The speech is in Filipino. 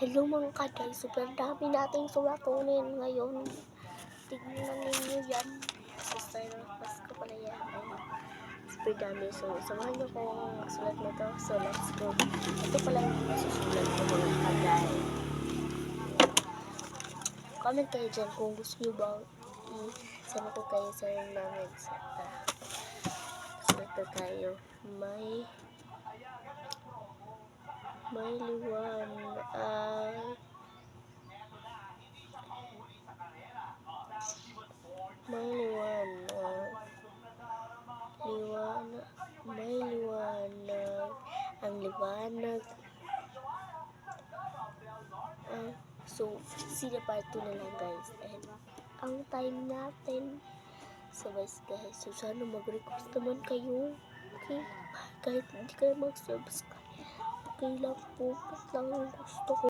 Hello mga ka-guys, super dami nating sulatunin ngayon. Tignan ninyo yan. Sa Starbucks ko pala yan. Ayun. Super dami. So, samahan nyo kung masulat nito. So, let's go. Ito pala yung masusulat ko mga ka-guys. Comment kayo dyan kung gusto nyo bang isama ko kayo sa room namin. So, sulat na tayo. May liwanag. May liwanag. May liwanag. Ang liwanag. So, sila part 2 na lang guys. And, ang time natin. So guys, so sana mag-request naman kayo. Okay? Kahit hindi kayo mag-subscribe. Okay lang po. Ba't lang yung gusto ko.